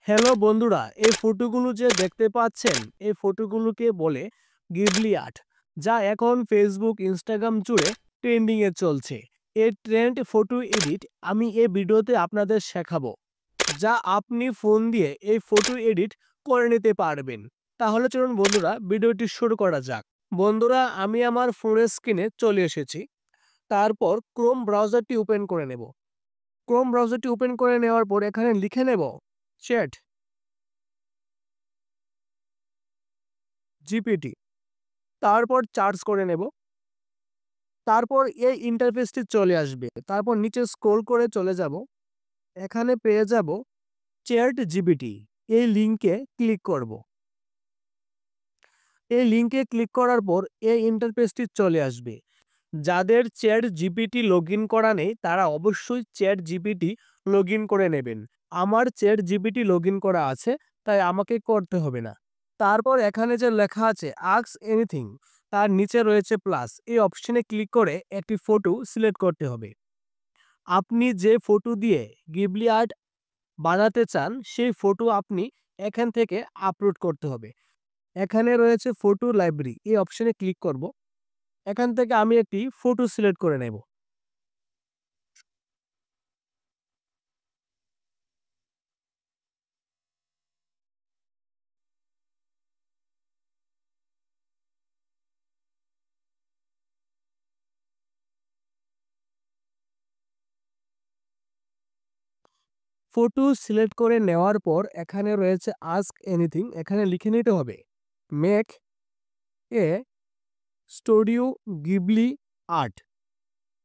Hello বন্ধুরা, এই ফটোগুলো যে দেখতে পাচ্ছেন, এই ফটোগুলোকে বলে গিবলি আর্ট, যা এখন ফেসবুক, ইনস্টাগ্রাম জুড়ে ট্রেন্ডিং এ চলছে। এই ট্রেন্ড ফটো এডিট আমি এই ভিডিওতে আপনাদের শেখাবো, যা আপনি ফোন দিয়ে এই ফটো এডিট করে নিতে পারবেন। তাহলে চলুন বন্ধুরা, ভিডিওটি শুরু করা যাক। বন্ধুরা, আমি আমার ফোনের স্ক্রিনে চলে এসেছি। তারপর ক্রোম ব্রাউজারটি ওপেন করে নেব। ক্রোম ব্রাউজারটি ওপেন করে নেওয়ার পর এখানে লিখে নেব চ্যাট জিপিটি। তারপর চার্জ করে নেব। তারপর এই ইন্টারফেসটি চলে আসবে। তারপর নিচে স্ক্রল করে চলে যাব। এখানে পেয়ে যাব চ্যাট জিপিটি। এই লিংকে ক্লিক করব। এই লিংকে ক্লিক করার পর এই ইন্টারফেসটি চলে আসবে। যাদের চ্যাট জিপিটি লগইন করা নেই তারা অবশ্যই চ্যাট জিপিটি লগইন করে নেবেন। আমার চ্যাট জিপিটি লগইন করা আছে, তাই আমাকে করতে হবে না। তারপর এখানে যে লেখা আছে আস্ক এনিথিং, তার নিচে রয়েছে প্লাস। এই অপশনে ক্লিক করে একটি ফটো সিলেক্ট করতে হবে। আপনি যে ফটো দিয়ে গিবলি আর্ট বানাতে চান সেই ফটো আপনি এখান থেকে আপলোড করতে হবে। এখানে রয়েছে ফটো লাইব্রেরি, এই অপশনে ক্লিক করব। এখান থেকে আমি একটি ফটো সিলেক্ট করে নেব। ফটো সিলেক্ট করে নেওয়ার পর এখানে রয়েছে আস্ক এনিথিং, এখানে লিখে নিতে হবে make a studio Ghibli art.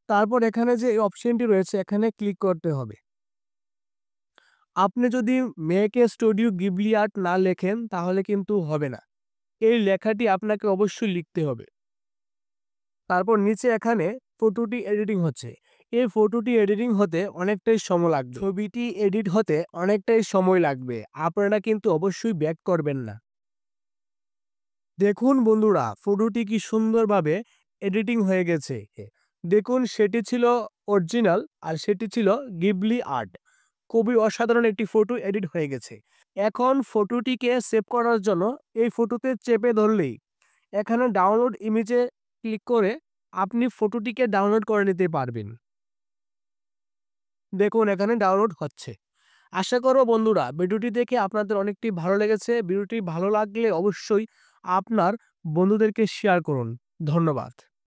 তারপর এখানে যে এই অপশনটি রয়েছে এখানে ক্লিক করতে হবে। আপনি যদি make a studio Ghibli art না লেখেন তাহলে কিন্তু হবে না। এই লেখাটি আপনাকে অবশ্যই লিখতে হবে। তারপর নিচে এখানে ফটোটি এডিটিং হচ্ছে। এই ফটোটি এডিটিং হতে অনেকটাই সময় লাগবে। ছবিটি এডিট হতে অনেকটাই সময় লাগবে। আপনারা কিন্তু অবশ্যই ব্যাক করবেন না। দেখুন বন্ধুরা, ফটোটি কি সুন্দরভাবে এডিটিং হয়ে গেছে। দেখুন, সেটি ছিল অরিজিনাল আর সেটি ছিল গিবলি আর্ট। খুবই অসাধারণ একটি ফটো এডিট হয়ে গেছে। এখন ফটোটিকে সেভ করার জন্য এই ফটোতে চেপে ধরলেই এখানে ডাউনলোড ইমেজে ক্লিক করে আপনি ফটোটিকে ডাউনলোড করে নিতে পারবেন। দেখুন, এখানে ডাউনলোড হচ্ছে। আশা করব বন্ধুরা, ভিডিওটি দেখে আপনাদের অনেকটি ভালো লেগেছে। ভিডিওটি ভালো লাগলে অবশ্যই আপনার বন্ধুদেরকে শেয়ার করুন। ধন্যবাদ।